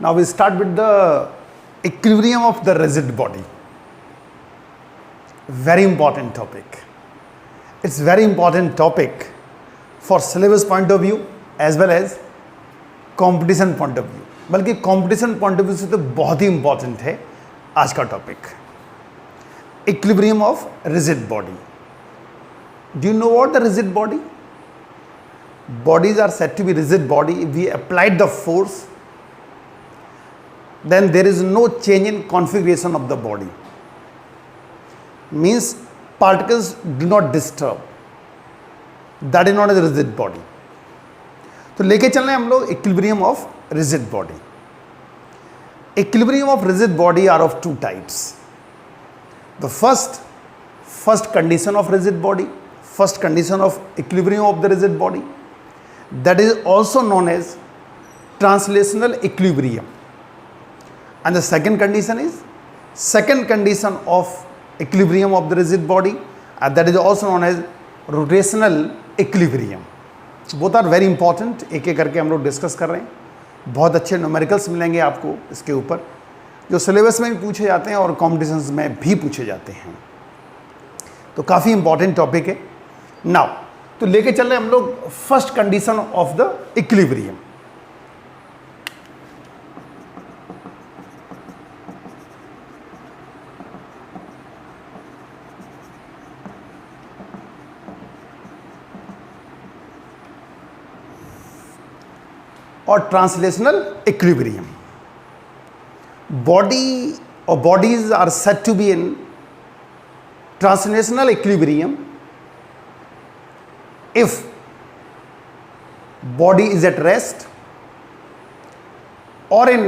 Now we start with the equilibrium of the rigid body. Very important topic. It's very important topic for syllabus point of view as well as competition point of view. बल्कि competition point of view से तो बहुत ही important है आज का topic. Equilibrium of rigid body. Do you know what the rigid body? Bodies are said to be rigid body if we applied the force, then there is no change in configuration of the body. Means particles do not disturb. That is not a rigid body. तो लेके चल रहे हैं हम लोग equilibrium of rigid body. Equilibrium of rigid body are of two types. The first condition of rigid body, first condition of equilibrium of the rigid body, that is also known as translational equilibrium. And the second condition is second condition of equilibrium of the rigid body, and that is also known as rotational equilibrium. Both are very important. एक एक करके हम लोग discuss कर रहे हैं. बहुत अच्छे न्यूमेरिकल्स मिलेंगे आपको इसके ऊपर, जो सिलेबस में भी पूछे जाते हैं और कॉम्पिटिशन्स में भी पूछे जाते हैं. तो काफ़ी इंपॉर्टेंट टॉपिक है. नाउ तो लेके चल रहे हैं हम लोग first condition of the equilibrium. और ट्रांसलेशनल इक्विलिब्रियम. बॉडी और bodies are said to be in translational equilibrium if body is at rest or in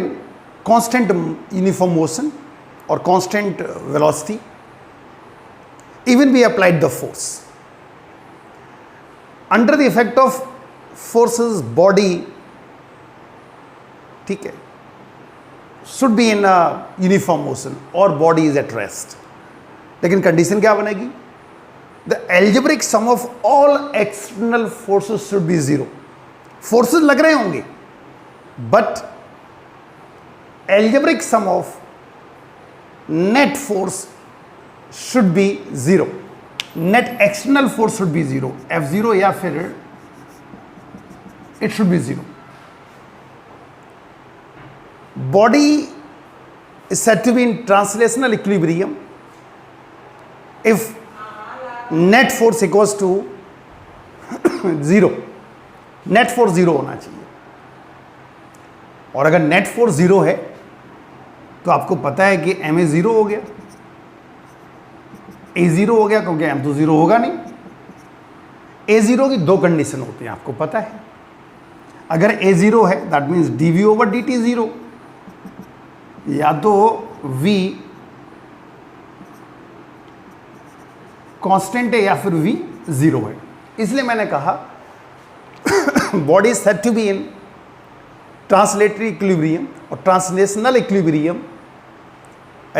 constant uniform motion or constant velocity, even we applied the force. Under the effect of forces, body, ठीक है, should be in a uniform motion or body is at rest. लेकिन condition क्या बनेगी? The algebraic sum of all external forces should be zero. Forces लग रहे होंगे but algebraic sum of net force should be zero. Net external force should be zero, F0 या फिर it should be zero. Body is said to be in translational equilibrium if net force equals to zero. Net force zero होना चाहिए. और अगर net force zero है तो आपको पता है कि एम ए जीरो हो गया, ए जीरो हो गया, क्योंकि एम तो जीरो होगा नहीं. ए जीरो की दो कंडीशन होती हैं, आपको पता है. अगर ए जीरो है that means d v over d t zero, या तो वी कांस्टेंट है या फिर v जीरो है. इसलिए मैंने कहा body is said to be in translatory equilibrium और translational equilibrium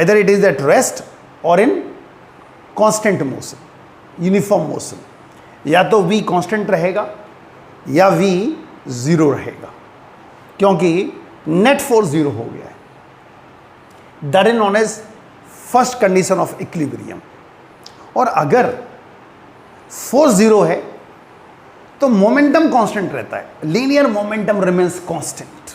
either it is at rest or in constant motion, uniform motion. या तो v कांस्टेंट रहेगा या v जीरो रहेगा, क्योंकि नेट फोर्स जीरो हो गया है. That is known as first condition of equilibrium. और अगर फोर्स जीरो है तो मोमेंटम कांस्टेंट रहता है. Linear momentum remains constant.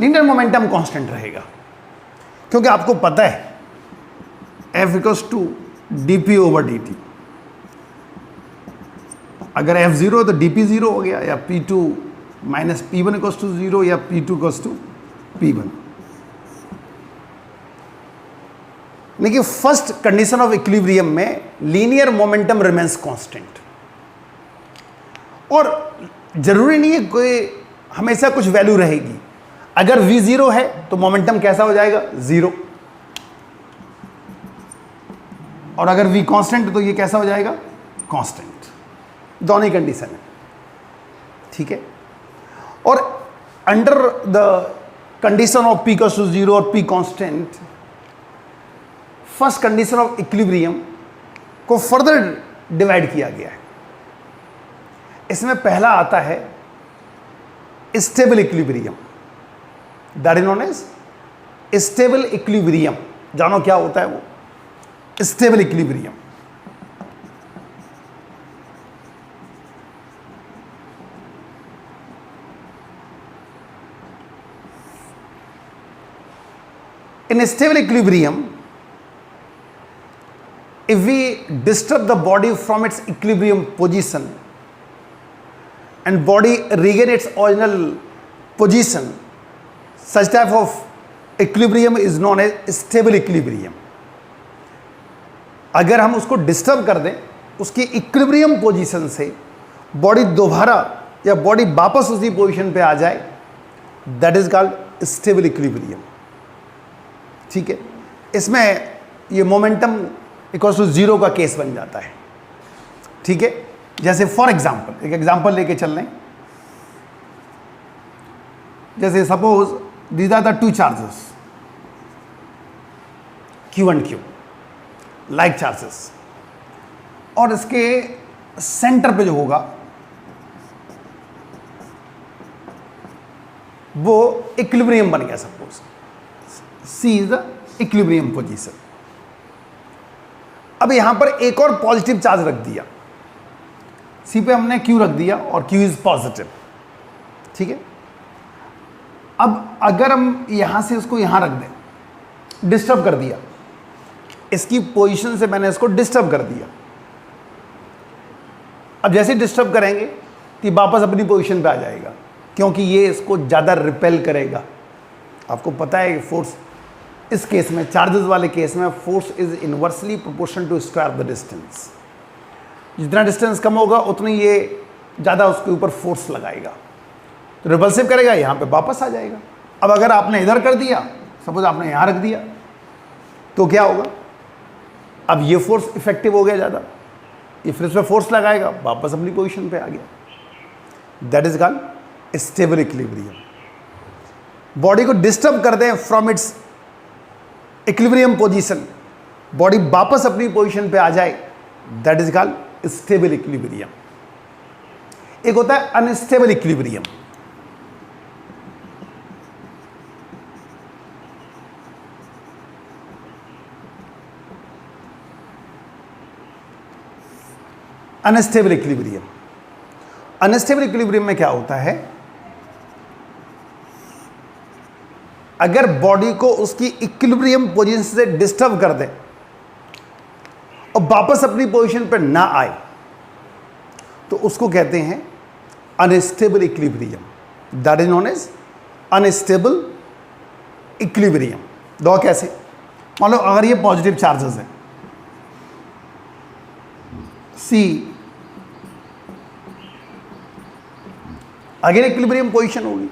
Linear momentum constant रहेगा, क्योंकि आपको पता है F equals to dp over dt. अगर F जीरो है तो dp जीरो हो गया, या P2 minus P1 equals to zero, या P2 इक्वल्स टू P1. लेकिन फर्स्ट कंडीशन ऑफ इक्विलिब्रियम में लीनियर मोमेंटम रिमेन्स कांस्टेंट. और जरूरी नहीं है कोई हमेशा कुछ वैल्यू रहेगी. अगर v जीरो है तो मोमेंटम कैसा हो जाएगा? जीरो. और अगर v कांस्टेंट है तो ये कैसा हो जाएगा? कांस्टेंट. दोनों ही कंडीशन है, ठीक है. और under the condition of p equals to zero और p constant, first condition of equilibrium को फर्दर डिवाइड किया गया है। इसमें पहला आता है stable equilibrium, that is known as stable equilibrium. जानो क्या होता है वो stable equilibrium. In stable equilibrium, if we disturb the body from its equilibrium position and body regain its original position, such type of equilibrium is known as stable equilibrium. अगर हम उसको disturb कर दें, उसकी इक्विलिब्रियम पोजीशन से body दोबारा या body वापस उसी पोजीशन पे आ जाए, that is called stable equilibrium. ठीक है, इसमें ये मोमेंटम इक्वल्स टू जीरो का केस बन जाता है। ठीक है, जैसे फॉर एग्जांपल, एक एग्जांपल लेके चल रहे हैं। जैसे suppose these are the two charges Q and Q, like charges, और इसके सेंटर पे जो होगा वो इक्विलिब्रियम बन गया। Suppose C is the equilibrium position. अब यहां पर एक और पॉजिटिव चार्ज रख दिया, C पे हमने Q रख दिया और Q इज पॉजिटिव। ठीक है, अब अगर हम यहां से इसको यहां रख दें, डिस्टर्ब कर दिया, इसकी पोजीशन से मैंने इसको डिस्टर्ब कर दिया। अब जैसे डिस्टर्ब करेंगे तो वापस अपनी पोजीशन पे आ जाएगा, क्योंकि ये इसको ज़्यादा रिपेल करेगा। आपको पता है फोर्स इस केस में, चार्जेस वाले केस में, force is inversely proportional to square of the distance. जितना डिस्टेंस कम होगा उतनी ये ज़्यादा उसके ऊपर फोर्स लगाएगा, तो रिपल्सिव करेगा, यहाँ पे वापस आ जाएगा। अब अगर आपने इधर कर दिया, सपोज आपने यहाँ रख दिया, तो क्या होगा, अब ये फोर्स इफेक्टिव हो गया ज़्यादा, ये फिर इस पर फोर्स लगाएगा, वापस अपनी पोजीशन पे आ गया। That is called stable equilibrium. Body को डिस्टर्ब कर दें from its equilibrium position, body वापस अपनी पोजीशन पे आ जाए, that is called stable equilibrium. एक होता है unstable equilibrium. Unstable equilibrium, unstable equilibrium में क्या होता है, अगर बॉडी को उसकी इक्विलिब्रियम पोजीशन से डिस्टर्ब कर दे और वापस अपनी पोजीशन पर ना आए, तो उसको कहते हैं unstable equilibrium. That is known as unstable equilibrium. दो कैसे, मान लो अगर ये पॉजिटिव चार्जेस हैं, C अगेन इक्विलिब्रियम पोजीशन होगी।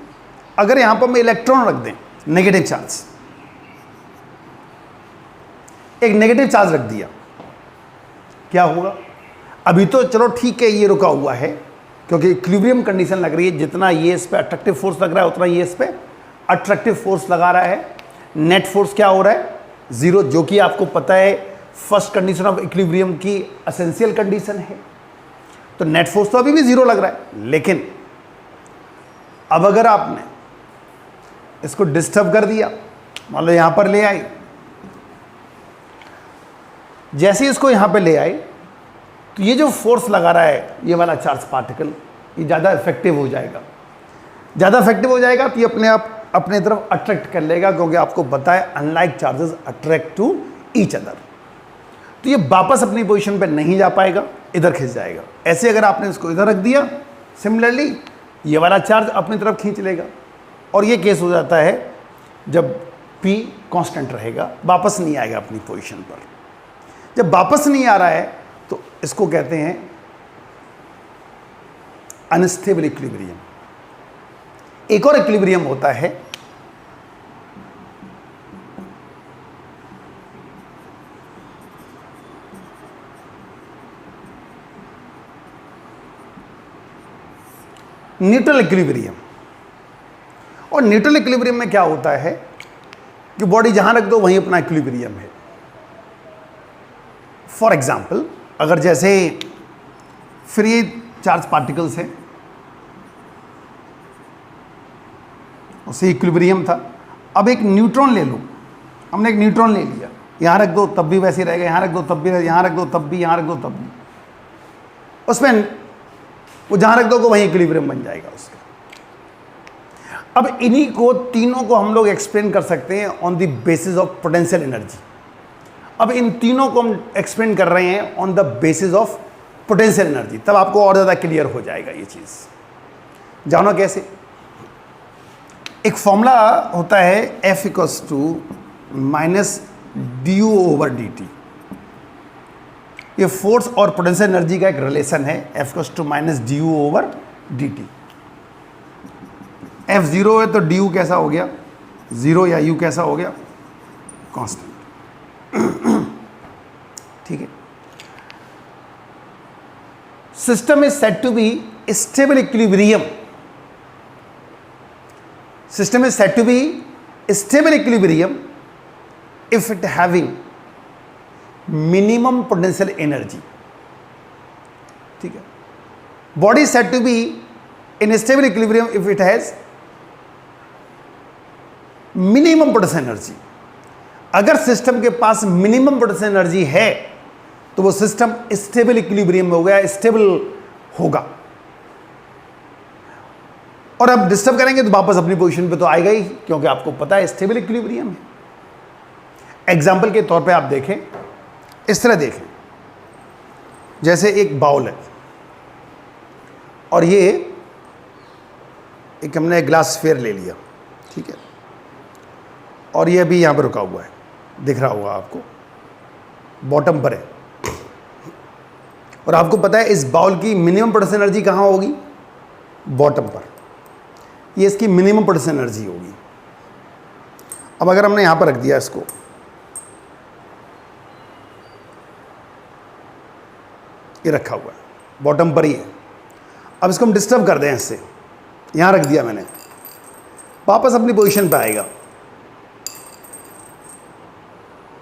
अगर यहां पर मैं इलेक्ट्रॉन रख दें, नेगेटिव चार्ज, एक नेगेटिव चार्ज रख दिया, क्या होगा, अभी तो चलो ठीक है ये रुका हुआ है क्योंकि इक्विलिब्रियम कंडीशन लग रही है, जितना ये इस पे अट्रैक्टिव फोर्स लग रहा है उतना ये इस पे अट्रैक्टिव फोर्स लगा रहा है। नेट फोर्स क्या हो रहा है, जीरो, जो कि आपको पता है फर्स्ट कंडीशन ऑफ इक्विलिब्रियम की एसेंशियल कंडीशन है। तो नेट फोर्स तो अभी भी जीरो लग रहा है, लेकिन अब अगर आपने इसको डिस्टर्ब कर दिया, मान लो यहां पर ले आई, जैसे इसको यहां पे ले आई, तो ये जो फोर्स लगा रहा है ये वाला चार्ज पार्टिकल, ये ज़्यादा इफेक्टिव हो जाएगा। ज़्यादा इफेक्टिव हो जाएगा तो ये अपने आप अपने तरफ अट्रैक्ट कर लेगा, क्योंकि आपको पता है unlike charges attract to each other. तो ये वापस अपनी पोजीशन पे नहीं जा पाएगा, इधर खिंच जाएगा। ऐसे अगर आपने इसको इधर रख दिया, सिमिलरली ये वाला चार्ज अपनी तरफ खींच लेगा, और ये केस हो जाता है जब P कांस्टेंट रहेगा, वापस नहीं आएगा अपनी पोजीशन पर। जब वापस नहीं आ रहा है तो इसको कहते हैं अनस्टेबल इक्विलिब्रियम। एक और इक्विलिब्रियम होता है न्यूट्रल इक्विलिब्रियम। और न्यूट्रल इक्विलिब्रियम में क्या होता है कि बॉडी जहां रख दो वहीं अपना इक्विलिब्रियम है। फॉर एग्जाम्पल अगर जैसे फ्री चार्ज पार्टिकल्स है, उसे इक्विलिब्रियम था, अब एक न्यूट्रॉन ले लो, हमने एक न्यूट्रॉन ले लिया, यहाँ रख दो तब भी वैसे रहेगा, यहाँ रख दो तब भी, यहाँ रख दो तब भी, यहाँ रख दो तब भी, उसमें वो जहाँ रख दो को वहीं इक्विलिब्रियम बन जाएगा उसका। अब इन्हीं को तीनों को हम लोग एक्सप्लेन कर सकते हैं on the basis of potential energy. अब इन तीनों को हम एक्सप्लेन कर रहे हैं on the basis of potential energy, तब आपको और ज़्यादा क्लियर हो जाएगा ये चीज़। जानो कैसे? एक फॉर्मूला होता है F equals to minus du over dt। ये फोर्स और पोटेंशियल एनर्जी का एक रिलेशन है, F equals to minus du over dt। F zero है तो du कैसा हो गया? जीरो, या u कैसा हो गया? कांस्टेंट। ठीक है। System is said to be stable equilibrium. System is said to be stable equilibrium if it having minimum potential energy. ठीक है। Body is said to be in stable equilibrium if it has minimum potential energy. अगर system के पास minimum potential energy है तो वो system stable equilibrium में हो गया, स्टेबल होगा। और अब डिस्टर्ब करेंगे तो वापस अपनी पोजीशन पे तो आएगा ही, क्योंकि आपको पता है स्टेबल इक्विलिब्रियम है। एग्जाम्पल के तौर पे आप देखें, इस तरह देखें, जैसे एक बाउल है और ये एक हमने ग्लास स्फीयर ले लिया, ठीक है, और ये अभी यहाँ पर रुका हुआ है, दिख रहा होगा आपको, बॉटम पर है, और आपको पता है इस बाउल की मिनिमम पोटेंशियल एनर्जी कहाँ होगी? बॉटम पर। ये इसकी मिनिमम पोटेंशियल एनर्जी होगी। अब अगर हमने यहाँ पर रख दिया इसको, ये रखा हुआ है, बॉटम पर ही है, अब इसको हम डिस्टर्ब कर दें इससे, यहाँ रख दिया मैंने, वापस अपनी पोजीशन पे आएगा,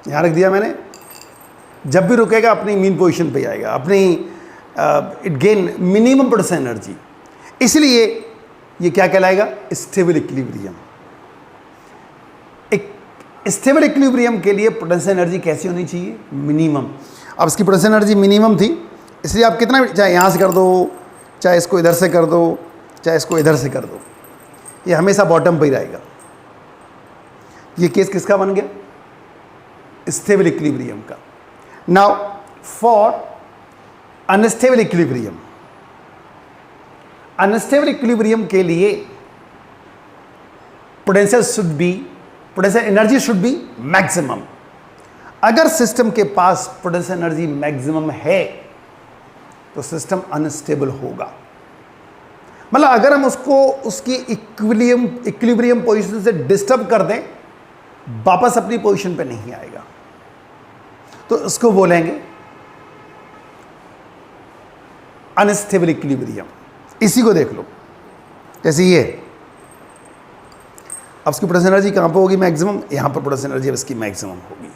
यहाँ रख दिया मैंने, जब भी रुकेगा अपनी मीन पोजीशन पे आएगा, अपनी it gain minimum potential energy. इसलिए ये क्या कहलाएगा? Stable equilibrium. एक स्टेबल इक्विलिब्रियम के लिए पोटेंशियल एनर्जी कैसी होनी चाहिए? मिनिमम। अब इसकी पोटेंशियल एनर्जी मिनिमम थी, इसलिए आप कितना, चाहे यहाँ से कर दो, चाहे इसको इधर से कर दो, चाहे इसको इधर से कर दो, ये हमेशा बॉटम पर ही रहेगा। ये केस किसका बन गया? स्टेबल इक्विलिब्रियम का। Now for unstable equilibrium, unstable equilibrium के लिए potential energy should be maximum. अगर सिस्टम के पास पोटेंशियल एनर्जी मैक्सिमम है तो सिस्टम अनस्टेबल होगा। मतलब अगर हम उसको उसकी इक्विलिब्रियम पोजीशन से डिस्टर्ब कर दें, वापस अपनी पोजीशन पे नहीं आएगा, तो उसको बोलेंगे अनस्टेबल इक्विलिब्रियम। इसी को देख लो, जैसे ये, अब इसकी पोटेंशियल एनर्जी कहाँ पे होगी? मैक्सिमम। यहाँ पर पोटेंशियल एनर्जी अब इसकी मैक्सिमम होगी,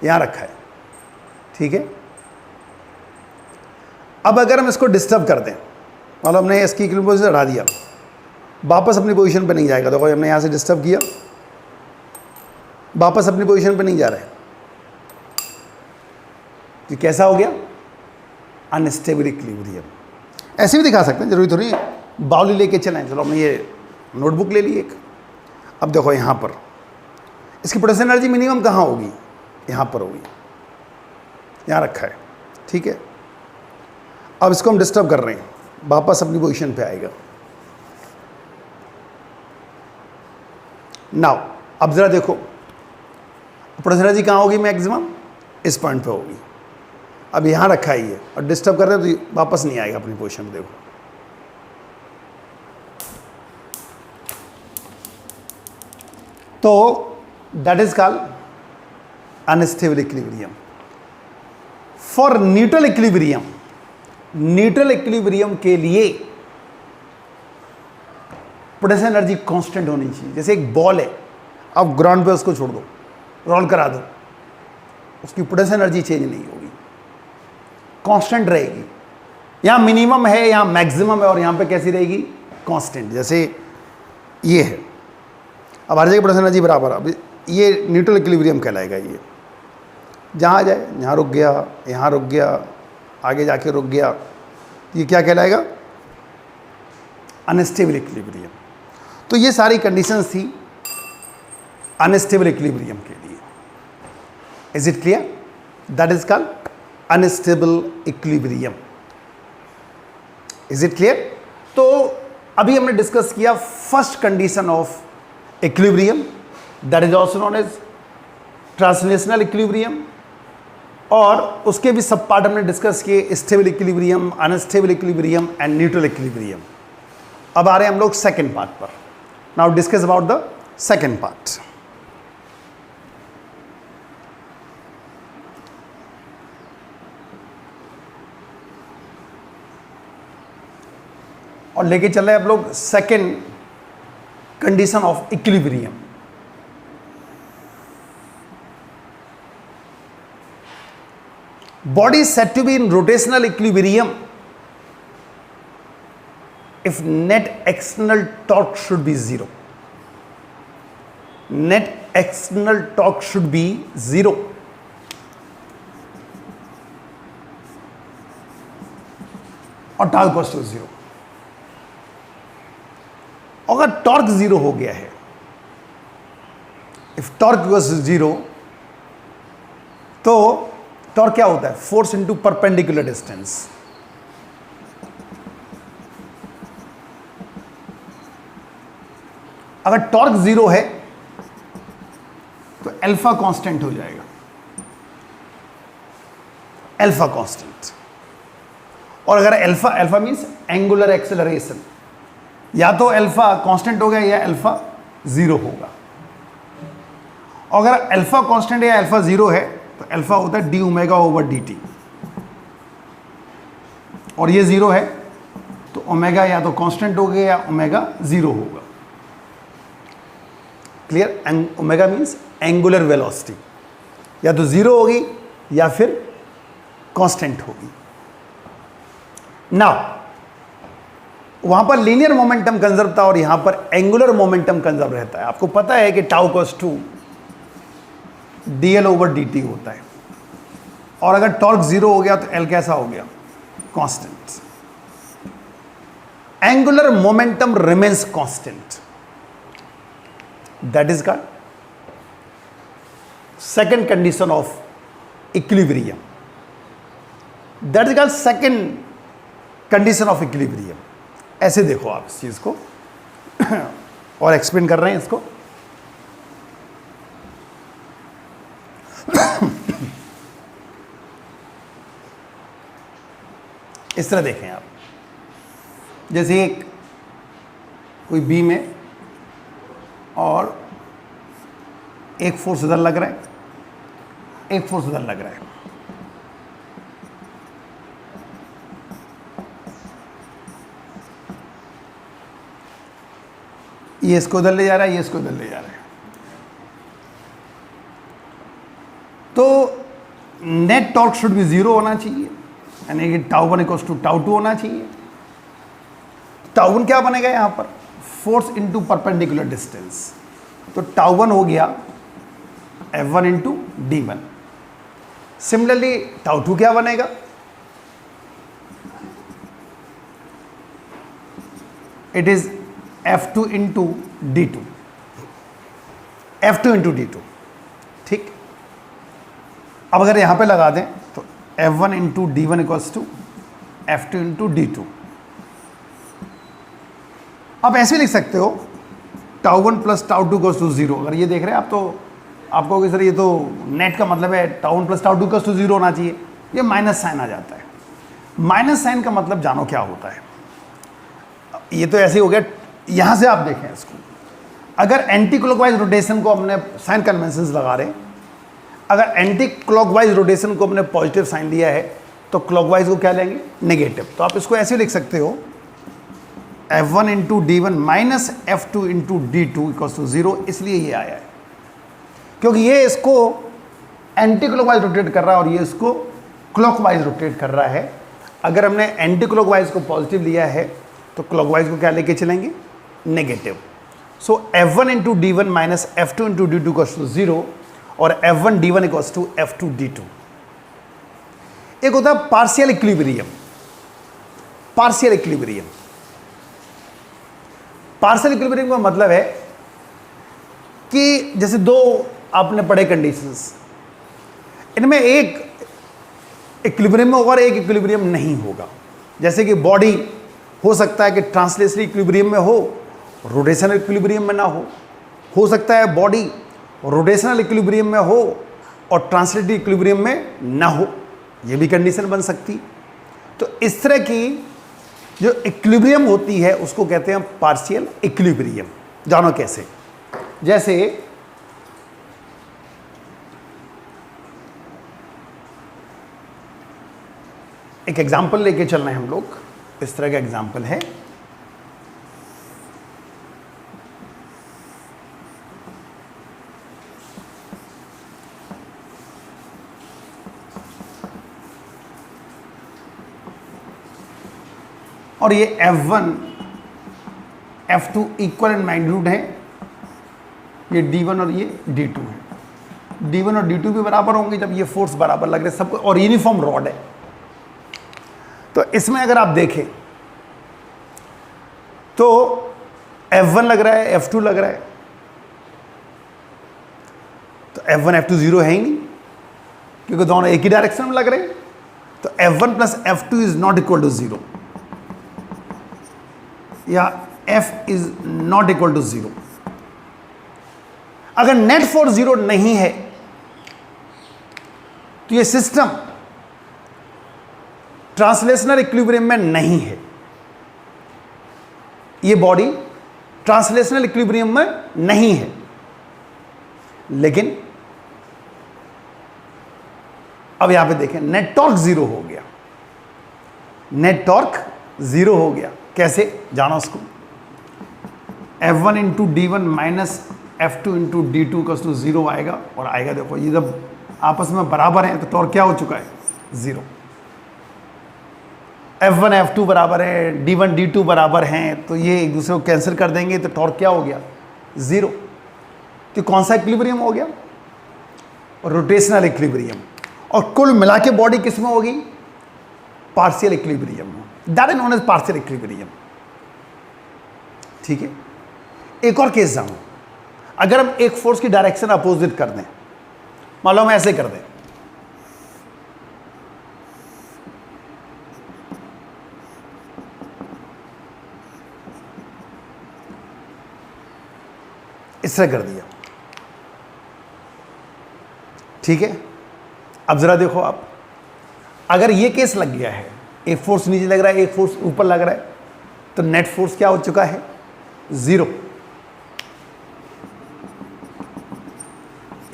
यहाँ रखा है, ठीक है। अब अगर हम इसको डिस्टर्ब कर दें, मतलब हमने इसकी इक्विलिब्रियम पोजीशन हटा दिया, वापस अपनी पोजीशन पे नहीं जाएगा। देखो हमने यहाँ से डिस्टर्ब किया, वापस अपनी पोजीशन पे नहीं जा रहा है, ये कैसा हो गया? Unstable equilibrium. ऐसे भी दिखा सकते हैं, जरूरी थोड़ी बाउल ही लेके चलें। चलो हमने ये नोटबुक ले ली एक, अब देखो यहाँ पर इसकी पोटेंशियल एनर्जी मिनिमम कहाँ होगी? यहाँ पर होगी, यहाँ रखा है, ठीक है। अब इसको हम डिस्टर्ब कर रहे हैं, वापस अपनी पोजीशन पे आएगा। नाउ अब जरा देखो, पोटेंशियल एनर्जी कहाँ होगी? मैक्सिमम इस पॉइंट पे होगी। अब यहाँ रखा है ये, और डिस्टर्ब कर रहे हैं तो वापस नहीं आएगा अपनी पोजीशन पे। देखो तो that is called unstable equilibrium. For neutral equilibrium, neutral equilibrium के लिए पोटेंशियल एनर्जी कांस्टेंट होनी चाहिए। जैसे एक बॉल है, आप ग्राउंड पे उसको छोड़ दो, रोल करा दो, उसकी पोटेंशियल एनर्जी चेंज नहीं होगी, कांस्टेंट रहेगी। यहाँ मिनिमम है, यहाँ मैक्सिमम है, और यहाँ पे कैसी रहेगी, कांस्टेंट। जैसे ये है, अब हर जगह पोटेंशियल एनर्जी बराबर, अब ये न्यूट्रल इक्विलिब्रियम कहलाएगा। ये जहाँ आ जाए, यहाँ रुक गया, यहाँ रुक गया, आगे जाके रुक गया, ये क्या कहलाएगा, अनस्टेबल इक्विलिब्रियम। तो ये सारी कंडीशंस थी अनस्टेबल इक्विलिब्रियम के लिए। Is it clear? That is called unstable equilibrium. Is it clear? तो अभी हमने डिस्कस किया first condition of equilibrium, that is also known as translational equilibrium, और उसके भी सब पार्ट हमने डिस्कस किए, stable equilibrium, unstable equilibrium and neutral equilibrium. अब आ रहे हैं हम लोग सेकेंड पार्ट पर। Now discuss about the second part. और लेके चल रहे हैं आप लोग second condition of equilibrium. Body is said to be in rotational equilibrium if net external torque should be zero. Net external torque should be zero. और tau equals to zero. अगर torque zero हो गया है, if torque equals to zero, तो torque क्या होता है, force into perpendicular distance. अगर टॉर्क जीरो है तो अल्फा कांस्टेंट हो जाएगा, अल्फा कांस्टेंट। और अगर alpha, alpha means angular acceleration, या तो अल्फा कांस्टेंट होगा या अल्फा जीरो होगा। और अगर अल्फा कांस्टेंट या अल्फा जीरो है तो अल्फा होता है D omega over d T, और ये जीरो है तो ओमेगा या तो कांस्टेंट होगा या ओमेगा जीरो होगा। Clear? Omega means angular velocity, या तो जीरो होगी या फिर कांस्टेंट होगी। नाउ वहां पर लीनियर मोमेंटम कंजर्व था और यहां पर एंगुलर मोमेंटम कंजर्व रहता है। आपको पता है कि tau equals to dl over dt होता है, और अगर टॉर्क जीरो हो गया तो L कैसा हो गया, constant. Angular momentum remains constant, that is called second condition of equilibrium, that is called second condition of equilibrium. ऐसे देखो आप इस चीज को और एक्सप्लेन कर रहे हैं इसको। इस तरह देखें आप, जैसे एक कोई बीम है और एक फोर्स इधर लग रहा है, एक फोर्स इधर लग रहा है। ये इसको इधर ले जा रहा है, ये इसको इधर ले जा रहा है। तो net torque should be zero होना चाहिए, यानी कि tau one equals to tau two होना चाहिए। टाउ वन क्या बनेगा यहाँ पर, फोर्स इनटू परपेंडिकुलर डिस्टेंस, तो टाउ वन हो गया F1 into D1। Similarly tau to क्या बनेगा, it is F2 into D2, F2 into D2। ठीक, अब अगर यहां पे लगा दें तो F1 into D1 equals to F2 into D2। आप ऐसे लिख सकते हो tau one plus tau two equals to zero. अगर ये देख रहे हैं आप तो आपको कि सर ये तो नेट का मतलब है tau one plus tau two equals to zero होना चाहिए, ये माइनस साइन आ जाता है। माइनस साइन का मतलब जानो क्या होता है, ये तो ऐसे ही हो गया। यहां से आप देखें इसको, अगर एंटी क्लॉकवाइज रोटेशन को हमने साइन कन्वेंशन लगा रहे, अगर एंटी क्लॉकवाइज रोटेशन को हमने पॉजिटिव साइन लिया है तो क्लॉकवाइज को क्या लेंगे, नेगेटिव। तो आप इसको ऐसे लिख सकते हो F1 into D1 minus F2 into D2 equals to zero. इसलिए ये आया है क्योंकि ये इसको एंटी क्लॉकवाइज रोटेट कर रहा है और ये इसको क्लॉकवाइज रोटेट कर रहा है। अगर हमने एंटी क्लॉकवाइज को पॉजिटिव लिया है तो क्लॉकवाइज को क्या लेके चलेंगे, negative. So F1 into D1 minus F2 into D2 equals to 0 और F1 D1 equals to F2 D2। एक होता है partial equilibrium. Partial equilibrium, partial equilibrium का मतलब है कि जैसे दो आपने पढ़े कंडीशंस, इनमें एक इक्विलिब्रियम में होगा और एक इक्विलिब्रियम नहीं होगा। जैसे कि बॉडी हो सकता है कि ट्रांसलेशनल इक्विलिब्रियम में हो, रोटेशनल इक्विलिब्रियम में ना हो सकता है बॉडी रोटेशनल इक्विलिब्रियम में हो और ट्रांसलेटिव इक्विलिब्रियम में ना हो, ये भी कंडीशन बन सकती। तो इस तरह की जो इक्विलिब्रियम होती है उसको कहते हैं पार्शियल इक्विलिब्रियम। जानो कैसे, जैसे एक एग्जाम्पल लेके चल रहे हैं हम लोग। इस तरह का एग्जाम्पल है, और ये F1 F2 equal and magnitude है, ये D1 और ये D2 है। D1 और D2 भी बराबर होंगे जब ये फोर्स बराबर लग रहे हैं सबको, और यूनिफॉर्म रॉड है। तो इसमें अगर आप देखें तो F1 लग रहा है, F2 लग रहा है, तो F1 F2 0 है ही नहीं क्योंकि दोनों एक ही डायरेक्शन में लग रहे हैं। तो F1 plus F2 is not equal to 0 या F is not equal to 0। अगर नेट फोर्स 0 नहीं है तो ये सिस्टम ट्रांसलेशनल इक्विलिब्रियम में नहीं है, ये बॉडी ट्रांसलेशनल इक्विलिब्रियम में नहीं है। लेकिन अब यहां पे देखें, नेट टॉर्क 0 हो गया, नेट टॉर्क 0 हो गया। कैसे जाना उसको, F1 into D1 minus F2 into D2 का 0 आएगा, और आएगा देखो ये जब आपस में बराबर हैं तो टॉर्क क्या हो चुका है, 0। F1 F2 बराबर है, D1 D2 बराबर हैं, तो ये एक दूसरे को कैंसिल कर देंगे तो टॉर्क क्या हो गया, 0। तो कौन सा इक्विलिब्रियम हो गया, रोटेशनल इक्विलिब्रियम। और कुल मिला के बॉडी किस में होगी, पार्शियल इक्विलिब्रियम में। That is known as partial equilibrium. ठीक है, एक और केस जानो। अगर हम एक फोर्स की डायरेक्शन अपोजिट कर दें, मान लो हम ऐसे कर दें, इस तरह कर दिया, ठीक है। अब जरा देखो आप, अगर ये केस लग गया है, एक फोर्स नीचे लग रहा है, एक फोर्स ऊपर लग रहा है, तो नेट फोर्स क्या हो चुका है, 0।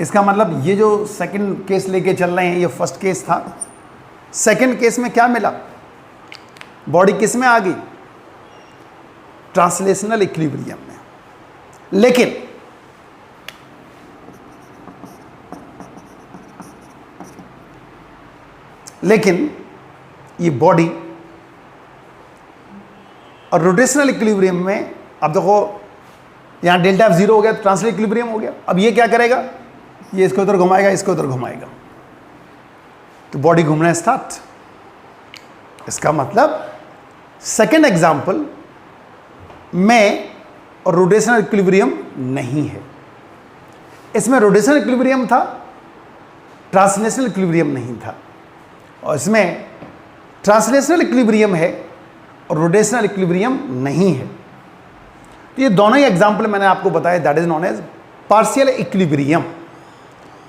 इसका मतलब ये जो सेकंड केस लेके चल रहे हैं, ये फर्स्ट केस था। सेकंड केस में क्या मिला, बॉडी किस में आ गई, ट्रांसलेशनल इक्विलिब्रियम में। लेकिन ये बॉडी और रोटेशनल इक्विलिब्रियम में, अब देखो यहां डेल्टा F 0 हो गया तो ट्रांसलेशनल इक्विलिब्रियम हो गया। अब ये क्या करेगा, ये इसको उधर घुमाएगा, इसको उधर घुमाएगा, तो बॉडी घूमना स्टार्ट। इसका मतलब सेकेंड एग्जाम्पल में रोटेशनल इक्विलिब्रियम नहीं है, इसमें रोटेशनल इक्विलिब्रियम था, ट्रांसलेशनल इक्विलिब्रियम नहीं था। और इसमें ट्रांसलेशनल इक्विलिब्रियम है और रोटेशनल इक्विलिब्रियम नहीं है। तो ये दोनों ही एग्जाम्पल मैंने आपको बताया, that is known as partial equilibrium.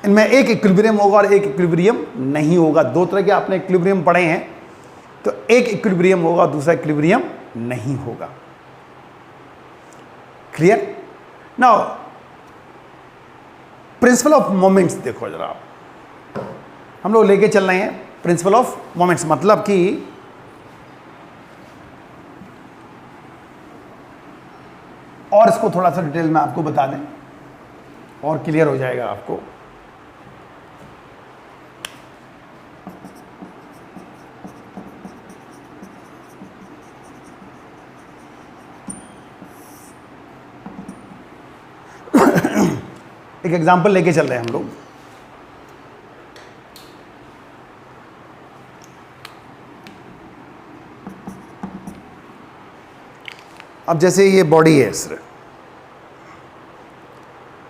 इनमें एक इक्विलिब्रियम होगा और एक इक्विलिब्रियम नहीं होगा। दो तरह के आपने इक्विलिब्रियम पढ़े हैं, तो एक इक्विलिब्रियम होगा, दूसरा इक्विलिब्रियम नहीं होगा। Clear. Now principle of moments देखो जरा आप, हम लोग लेके चल रहे हैं प्रिंसिपल ऑफ मोमेंट्स। मतलब कि और इसको थोड़ा सा डिटेल में आपको बता दें और क्लियर हो जाएगा आपको। एक एग्जांपल लेके चल रहे हैं हम लोग। अब जैसे ये बॉडी है सर,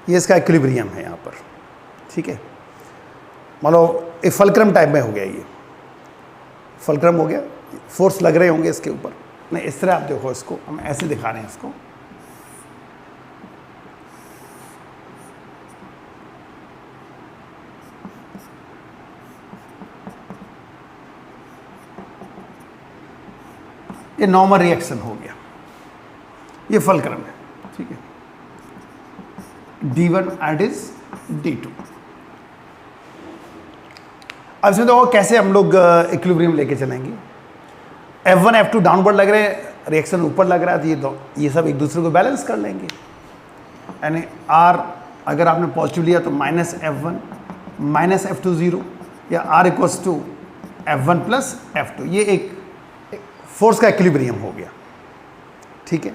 ये इसका इक्विलिब्रियम है यहाँ पर, ठीक है। मान लो एक फलक्रम टाइप में हो गया, ये फलक्रम हो गया, फोर्स लग रहे होंगे इसके ऊपर। नहीं, इस तरह आप देखो इसको, हम ऐसे दिखा रहे हैं इसको। ये नॉर्मल रिएक्शन हो गया, ये फलक्रम है, ठीक है। D1 and is D2। अब इसमें देखो कैसे हम लोग इक्विलिब्रियम लेके चलेंगे। F1 F2 डाउनवर्ड लग रहे हैं, रिएक्शन ऊपर लग रहा है, तो ये सब एक दूसरे को बैलेंस कर लेंगे। यानी R अगर आपने पॉजिटिव लिया तो -F1 -F2 0, या R equals to F1 plus F2। ये एक फोर्स का इक्विलिब्रियम हो गया, ठीक है।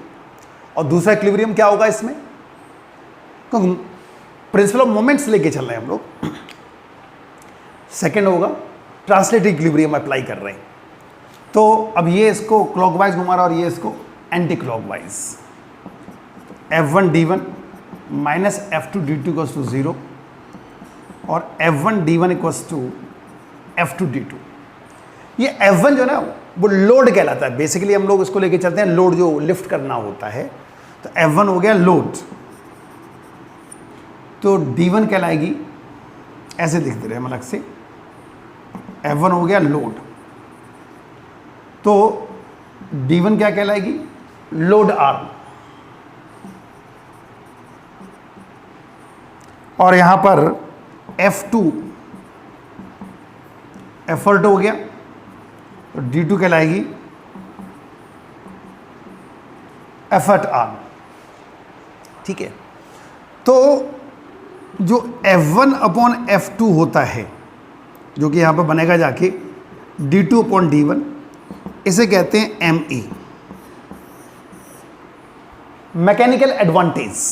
और दूसरा इक्विलिब्रियम क्या होगा इसमें, क्योंकि प्रिंसिपल ऑफ मोमेंट्स लेके चल रहे हैं हम लोग। सेकंड होगा ट्रांसलेटिव इक्विलिब्रियम अप्लाई कर रहे हैं, तो अब ये इसको क्लॉकवाइज घुमा रहा है और ये इसको anti clockwise. F1 D1 minus F2 D2 equals to 0 और F1 D1 equals to F2 D2। ये F1 जो है ना वो लोड कहलाता है, बेसिकली हम लोग इसको लेके चलते हैं लोड, जो लिफ्ट करना होता है। तो F1 हो गया लोड, तो D1 कहलाएगी, ऐसे लिखते रहे हम अलग से, F1 हो गया लोड, तो D1 क्या कहलाएगी, लोड आर्म। और यहां पर F2 एफर्ट हो गया, तो D2 कहलाएगी एफर्ट आर्म, ठीक है। तो जो F1 अपॉन F2 होता है, जो कि यहां पर बनेगा जाके D2 अपॉन D1, इसे कहते हैं ME, मैकेनिकल एडवांटेज।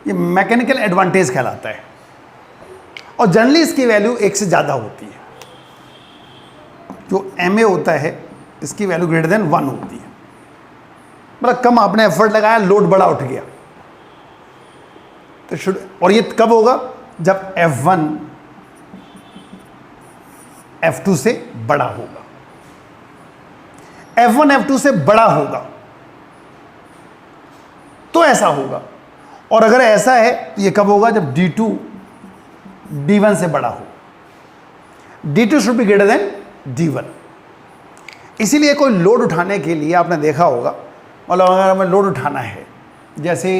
ये मैकेनिकल एडवांटेज कहलाता है, और जनरली इसकी वैल्यू 1 से ज़्यादा होती है। जो MA होता है इसकी वैल्यू ग्रेटर देन 1 होती है, मतलब कम आपने एफर्ट लगाया, लोड बड़ा उठ गया, तो शुड, और ये कब होगा, जब F1 F2 से बड़ा होगा। F1 F2 से बड़ा होगा तो ऐसा होगा, और अगर ऐसा है तो ये कब होगा, जब D2 D1 से बड़ा हो। D2 should be greater than D1। इसीलिए कोई लोड उठाने के लिए आपने देखा होगा, मतलब अगर हमें लोड उठाना है, जैसे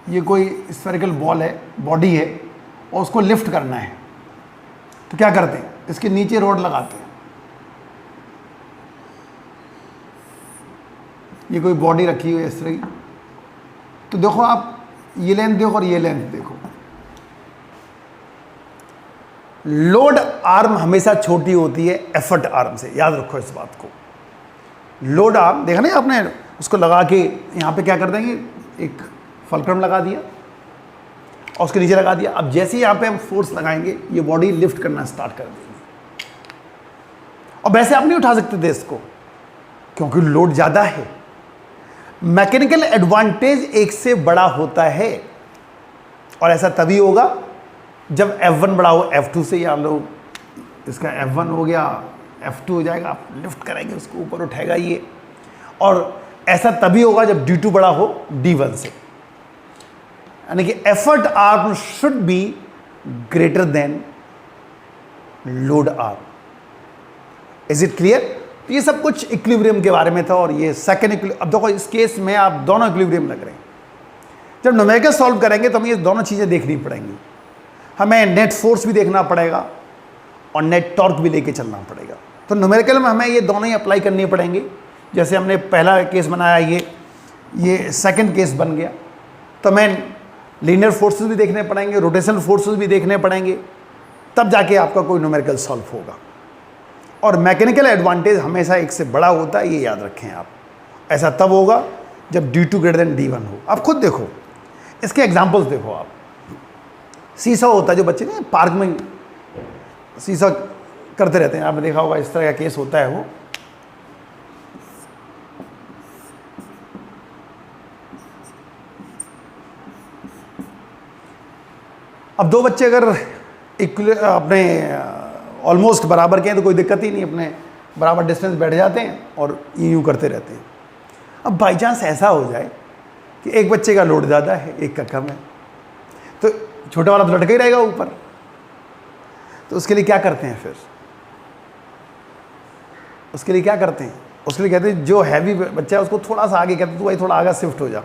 ये कोई स्फेरिकल बॉल है, बॉडी है, और उसको लिफ्ट करना है, तो क्या करते हैं, इसके नीचे रोड लगाते हैं। ये कोई बॉडी रखी हुई है इस तरह की, तो देखो आप ये लेंथ देखो और ये लेंथ देखो, लोड आर्म हमेशा छोटी होती है एफर्ट आर्म से, याद रखो इस बात को। लोड आर्म देखा नहीं आपने, उसको लगा के यहाँ पे क्या कर देंगे, एक फलक्रम लगा दिया और उसके नीचे लगा दिया। अब जैसे ही यहाँ पे हम फोर्स लगाएंगे, ये बॉडी लिफ्ट करना स्टार्ट कर देगी, और वैसे आप नहीं उठा सकते थे इसको, क्योंकि लोड ज़्यादा है। मैकेनिकल एडवांटेज 1 से बड़ा होता है, और ऐसा तभी होगा जब F1 बड़ा हो F2 से, या लोग इसका F1 हो गया F2 हो जाएगा, आप लिफ्ट करेंगे उसको ऊपर उठाएगा ये, और ऐसा तभी होगा जब D2 बड़ा हो D1 से, यानी कि effort arm should be greater than load arm. Is it clear? ये सब कुछ इक्विलिब्रियम के बारे में था, और ये सेकंड इक्विलिब्रियम। अब देखो इस केस में आप दोनों इक्विलिब्रियम लग रहे हैं। जब न्यूमेरिकल सॉल्व करेंगे तो हमें ये दोनों चीज़ें देखनी पड़ेंगी, हमें नेट फोर्स भी देखना पड़ेगा और नेट टॉर्क भी लेके चलना पड़ेगा। तो न्यूमेरिकल में हमें ये दोनों ही अप्लाई करनी पड़ेंगे। जैसे हमने पहला केस बनाया, ये सेकंड केस बन गया, तो हमें लीनियर फोर्सेस भी देखने पड़ेंगे, रोटेशनल फोर्सेस भी देखने पड़ेंगे, तब जाके आपका कोई न्यूमेरिकल सॉल्व होगा। और मैकेनिकल एडवांटेज हमेशा एक से बड़ा होता है, ये याद रखें आप। ऐसा तब होगा जब D2 ग्रेटर देन D1 हो। आप खुद देखो, इसके एग्जांपल्स देखो आप। सीसा होता है, जो बच्चे ना पार्क में सीसा करते रहते हैं, आपने देखा होगा, इस तरह का केस होता है वो। अब दो बच्चे अगर अपने ऑलमोस्ट बराबर के हैं तो कोई दिक्कत ही नहीं, अपने बराबर डिस्टेंस बैठ जाते हैं और यूं करते रहते हैं। अब बाई चांस ऐसा हो जाए कि एक बच्चे का लोड ज़्यादा है, एक का कम है, तो छोटा वाला तो लटका ही रहेगा ऊपर। तो उसके लिए क्या करते हैं फिर? उसके लिए क्या करते हैं? उसके लिए कहते हैं जो हैवी बच्चा है उसको थोड़ा सा आगे, कहते हैं तू भाई थोड़ा आगे शिफ्ट हो जा।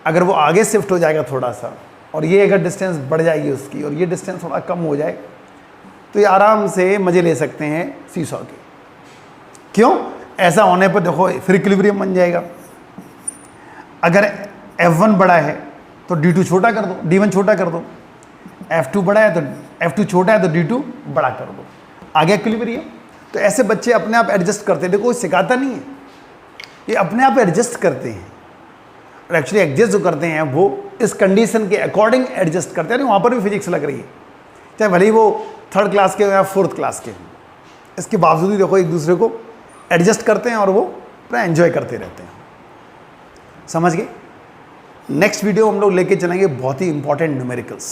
अगर वो आगे शिफ्ट हो जाएगा थोड़ा सा, और ये अगर डिस्टेंस बढ़ जाएगी उसकी, और ये डिस्टेंस थोड़ा कम हो जाए, तो ये आराम से मज़े ले सकते हैं सीसॉ के। क्यों? ऐसा होने पर देखो फिर इक्विलिब्रियम बन जाएगा। अगर F1 बड़ा है तो D2 छोटा कर दो, D1 छोटा कर दो। F2 बड़ा है तो F2 छोटा है तो D2 बड़ा कर दो, आ गया इक्विलिब्रियम। तो ऐसे बच्चे अपने आप एडजस्ट करते हैं। देखो कोई सिखाता नहीं है, ये अपने आप एडजस्ट करते हैं। और एक्चुअली एडजस्ट जो करते हैं वो इस कंडीशन के अकॉर्डिंग एडजस्ट करते हैं। वहाँ पर भी फिजिक्स लग रही है, चाहे भले ही वो 3rd क्लास के हो या 4th क्लास के हों, इसके बावजूद ही देखो एक दूसरे को एडजस्ट करते हैं और वो पूरा एंजॉय करते रहते हैं। समझ गए? नेक्स्ट वीडियो हम लोग लेके चलेंगे बहुत ही इंपॉर्टेंट न्यूमेरिकल्स।